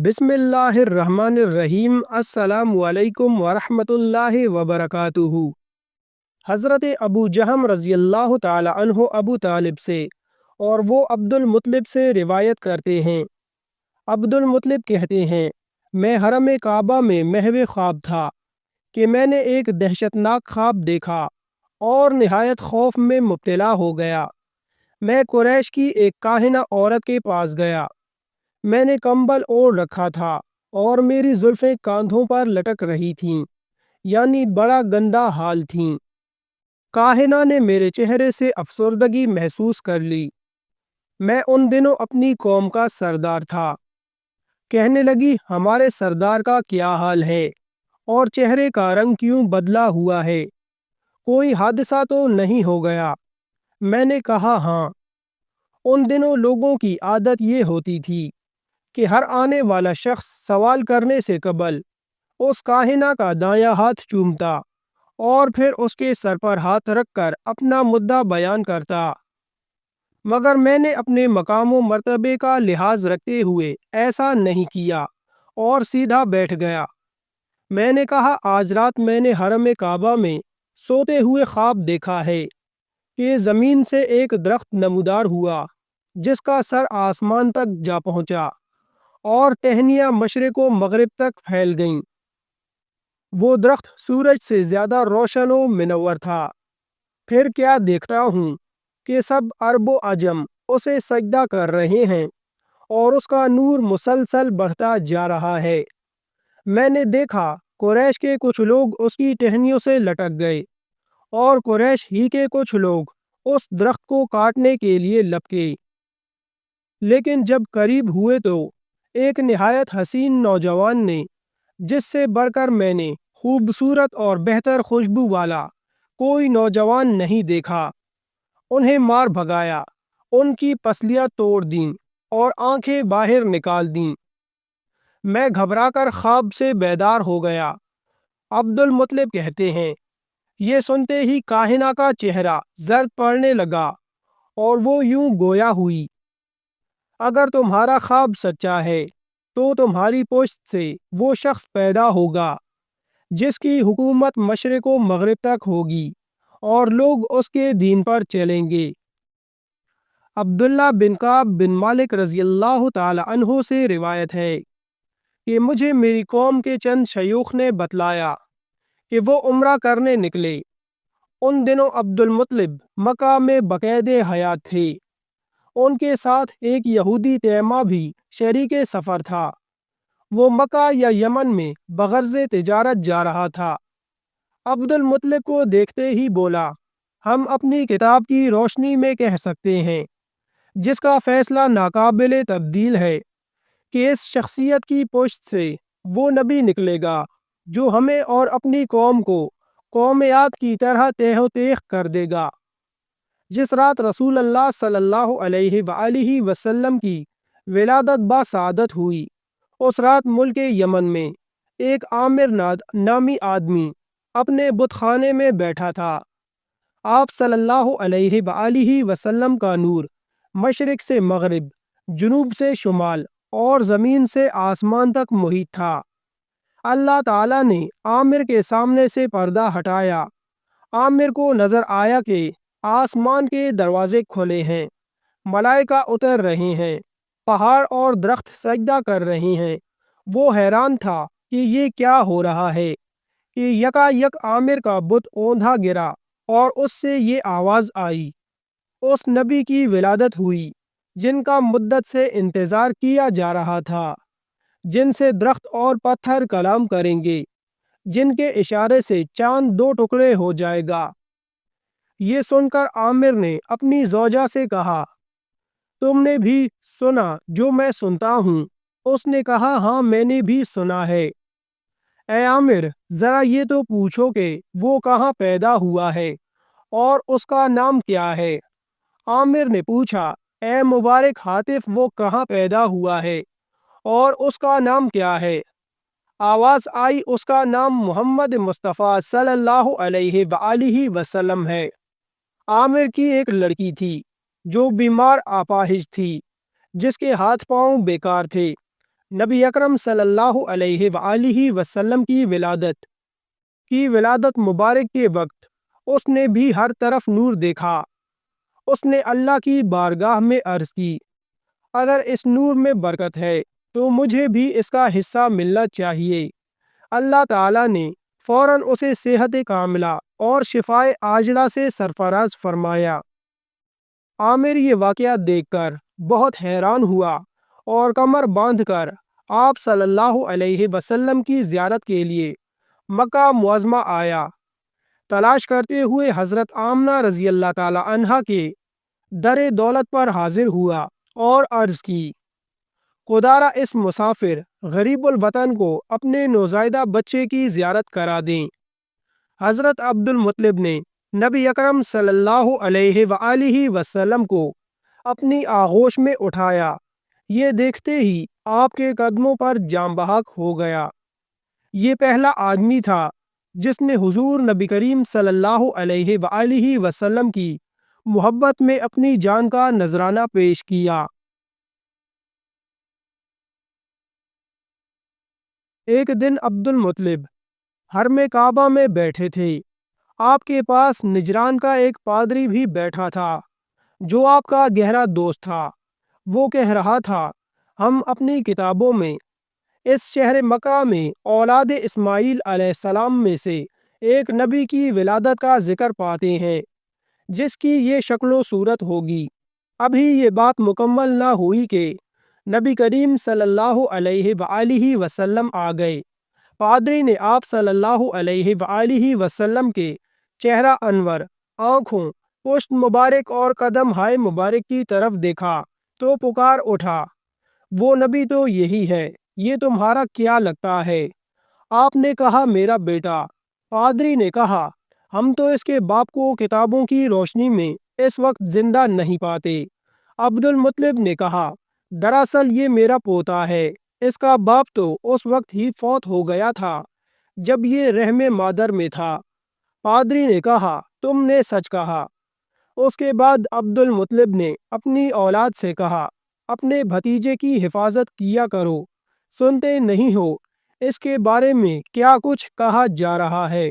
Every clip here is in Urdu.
بسم اللہ الرحمن الرحیم۔ السلام علیکم ورحمۃ اللہ وبرکاتہ۔ حضرت ابو جہم رضی اللہ تعالی عنہ ابو طالب سے اور وہ عبد المطلب سے روایت کرتے ہیں۔ عبد المطلب کہتے ہیں، میں حرم کعبہ میں محو خواب تھا کہ میں نے ایک دہشتناک خواب دیکھا اور نہایت خوف میں مبتلا ہو گیا۔ میں قریش کی ایک کاہنہ عورت کے پاس گیا۔ میں نے کمبل اوڑھ رکھا تھا اور میری زلفیں کاندھوں پر لٹک رہی تھیں، یعنی بڑا گندا حال تھیں۔ کاہنہ نے میرے چہرے سے افسردگی محسوس کر لی۔ میں ان دنوں اپنی قوم کا سردار تھا۔ کہنے لگی، ہمارے سردار کا کیا حال ہے اور چہرے کا رنگ کیوں بدلا ہوا ہے؟ کوئی حادثہ تو نہیں ہو گیا؟ میں نے کہا ہاں۔ ان دنوں لوگوں کی عادت یہ ہوتی تھی کہ ہر آنے والا شخص سوال کرنے سے قبل اس کاہنہ کا دایاں ہاتھ چومتا اور پھر اس کے سر پر ہاتھ رکھ کر اپنا مدعا بیان کرتا، مگر میں نے اپنے مقام و مرتبے کا لحاظ رکھتے ہوئے ایسا نہیں کیا اور سیدھا بیٹھ گیا۔ میں نے کہا، آج رات میں نے حرم کعبہ میں سوتے ہوئے خواب دیکھا ہے کہ زمین سے ایک درخت نمودار ہوا جس کا سر آسمان تک جا پہنچا اور ٹہنیاں مشرق و مغرب تک پھیل گئیں۔ وہ درخت سورج سے زیادہ روشن و منور تھا۔ پھر کیا دیکھتا ہوں کہ سب عرب و عجم اسے سجدہ کر رہے ہیں اور اس کا نور مسلسل بڑھتا جا رہا ہے۔ میں نے دیکھا قریش کے کچھ لوگ اس کی ٹہنیوں سے لٹک گئے اور قریش ہی کے کچھ لوگ اس درخت کو کاٹنے کے لیے لپکے، لیکن جب قریب ہوئے تو ایک نہایت حسین نوجوان نے، جس سے بڑھ کر میں نے خوبصورت اور بہتر خوشبو والا کوئی نوجوان نہیں دیکھا، انہیں مار بھگایا، ان کی پسلیاں توڑ دیں اور آنکھیں باہر نکال دیں۔ میں گھبرا کر خواب سے بیدار ہو گیا۔ عبد المطلب کہتے ہیں، یہ سنتے ہی کاہنہ کا چہرہ زرد پڑنے لگا اور وہ یوں گویا ہوئی، اگر تمہارا خواب سچا ہے تو تمہاری پشت سے وہ شخص پیدا ہوگا جس کی حکومت مشرق و مغرب تک ہوگی اور لوگ اس کے دین پر چلیں گے۔ عبداللہ بن کعب بن مالک رضی اللہ تعالی عنہ سے روایت ہے کہ مجھے میری قوم کے چند شیوخ نے بتلایا کہ وہ عمرہ کرنے نکلے۔ ان دنوں عبد المطلب مکہ میں بقید حیات تھے۔ ان کے ساتھ ایک یہودی تیمہ بھی شریک سفر تھا۔ وہ مکہ یا یمن میں بغرض تجارت جا رہا تھا۔ عبد المطلب کو دیکھتے ہی بولا، ہم اپنی کتاب کی روشنی میں کہہ سکتے ہیں، جس کا فیصلہ ناقابل تبدیل ہے، کہ اس شخصیت کی پشت سے وہ نبی نکلے گا جو ہمیں اور اپنی قوم کو قوم عاد کی طرح تہ و تیخ کر دے گا۔ جس رات رسول اللہ صلی اللہ علیہ وآلہ وسلم کی ولادت بسعادت ہوئی، اس رات ملک یمن میں ایک عامر نامی آدمی اپنے بت خانے میں بیٹھا تھا۔ آپ صلی اللہ علیہ وآلہ وسلم کا نور مشرق سے مغرب، جنوب سے شمال اور زمین سے آسمان تک محیط تھا۔ اللہ تعالیٰ نے عامر کے سامنے سے پردہ ہٹایا۔ عامر کو نظر آیا کہ آسمان کے دروازے کھلے ہیں، ملائکہ اتر رہے ہیں، پہاڑ اور درخت سجدہ کر رہے ہیں۔ وہ حیران تھا کہ یہ کیا ہو رہا ہے کہ یکا یک عامر کا بت اوندھا گرا اور اس سے یہ آواز آئی، اس نبی کی ولادت ہوئی جن کا مدت سے انتظار کیا جا رہا تھا، جن سے درخت اور پتھر کلام کریں گے، جن کے اشارے سے چاند دو ٹکڑے ہو جائے گا۔ یہ سن کر عامر نے اپنی زوجہ سے کہا، تم نے بھی سنا جو میں سنتا ہوں؟ اس نے کہا، ہاں میں نے بھی سنا ہے۔ اے عامر، ذرا یہ تو پوچھو کہ وہ کہاں پیدا ہوا ہے اور اس کا نام کیا ہے؟ عامر نے پوچھا، اے مبارک حاتف، وہ کہاں پیدا ہوا ہے اور اس کا نام کیا ہے؟ آواز آئی، اس کا نام محمد مصطفیٰ صلی اللہ علیہ وآلہ وسلم ہے۔ عامر کی ایک لڑکی تھی جو بیمار اپاہج تھی، جس کے ہاتھ پاؤں بیکار تھے۔ نبی اکرم صلی اللہ علیہ وآلہ وسلم کی ولادت مبارک کے وقت اس نے بھی ہر طرف نور دیکھا۔ اس نے اللہ کی بارگاہ میں عرض کی، اگر اس نور میں برکت ہے تو مجھے بھی اس کا حصہ ملنا چاہیے۔ اللہ تعالیٰ نے فوراً اسے صحت کاملہ اور شفائے عاجلہ سے سرفراز فرمایا۔ عامر یہ واقعہ دیکھ کر بہت حیران ہوا اور کمر باندھ کر آپ صلی اللہ علیہ وسلم کی زیارت کے لیے مکہ معظمہ آیا۔ تلاش کرتے ہوئے حضرت آمنہ رضی اللہ تعالی عنہا کے در دولت پر حاضر ہوا اور عرض کی، خدارا اس مسافر غریب الوطن کو اپنے نوزائیدہ بچے کی زیارت کرا دیں۔ حضرت عبد المطلب نے نبی اکرم صلی اللہ علیہ وآلہ وسلم کو اپنی آغوش میں اٹھایا۔ یہ دیکھتے ہی آپ کے قدموں پر جاں بحق ہو گیا۔ یہ پہلا آدمی تھا جس نے حضور نبی کریم صلی اللہ علیہ وآلہ وسلم کی محبت میں اپنی جان کا نذرانہ پیش کیا۔ ایک دن عبد المطلب حرم کعبہ میں بیٹھے تھے۔ آپ کے پاس نجران کا ایک پادری بھی بیٹھا تھا جو آپ کا گہرا دوست تھا۔ وہ کہہ رہا تھا، ہم اپنی کتابوں میں اس شہر مکہ میں اولاد اسماعیل علیہ السلام میں سے ایک نبی کی ولادت کا ذکر پاتے ہیں جس کی یہ شکل و صورت ہوگی۔ ابھی یہ بات مکمل نہ ہوئی کہ نبی کریم صلی اللہ علیہ وآلہ وسلم آ گئے۔ پادری نے آپ صلی اللہ علیہ وآلہ وسلم کے چہرہ انور، آنکھوں، پشت مبارک اور قدم ہائے مبارک کی طرف دیکھا تو پکار اٹھا، وہ نبی تو یہی ہے، یہ تمہارا کیا لگتا ہے؟ آپ نے کہا، میرا بیٹا۔ پادری نے کہا، ہم تو اس کے باپ کو کتابوں کی روشنی میں اس وقت زندہ نہیں پاتے۔ عبد المطلب نے کہا، دراصل یہ میرا پوتا ہے، اس کا باپ تو اس وقت ہی فوت ہو گیا تھا جب یہ رحم مادر میں تھا۔ پادری نے کہا، تم نے سچ کہا۔ اس کے بعد عبد المطلب نے اپنی اولاد سے کہا، اپنے بھتیجے کی حفاظت کیا کرو، سنتے نہیں ہو اس کے بارے میں کیا کچھ کہا جا رہا ہے۔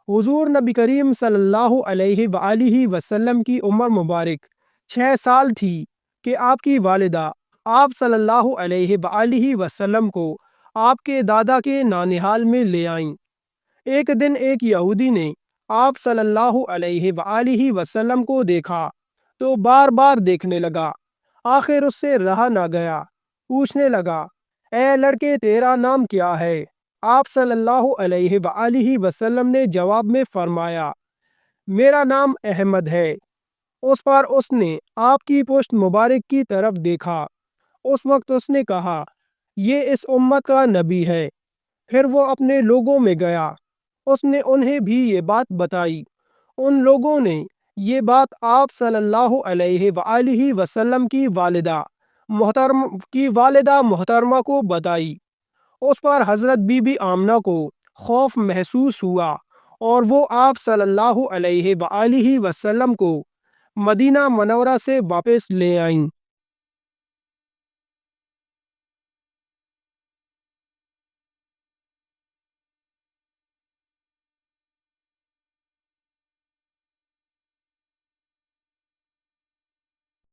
حضور نبی کریم صلی اللہ علیہ وآلہ وسلم کی عمر مبارک 6 سال تھی کہ آپ کی والدہ آپ صلی اللہ علیہ وآلہ وسلم کو آپ کے دادا کے نانہال میں لے آئیں۔ ایک دن ایک یہودی نے آپ صلی اللہ علیہ وآلہ وسلم کو دیکھا تو بار بار دیکھنے لگا۔ آخر اس سے رہا نہ گیا، پوچھنے لگا، اے لڑکے تیرا نام کیا ہے؟ آپ صلی اللہ علیہ وآلہ وسلم نے جواب میں فرمایا، میرا نام احمد ہے۔ اس پر اس نے آپ کی پشت مبارک کی طرف دیکھا۔ اس وقت اس نے کہا، یہ اس امت کا نبی ہے۔ پھر وہ اپنے لوگوں میں گیا، اس نے انہیں بھی یہ بات بتائی۔ ان لوگوں نے یہ بات آپ صلی اللہ علیہ وآلہ وسلم کی والدہ محترمہ کو بتائی۔ اس پر حضرت بی بی آمنہ کو خوف محسوس ہوا اور وہ آپ صلی اللہ علیہ وآلہ وسلم کو مدینہ منورہ سے واپس لے آئیں۔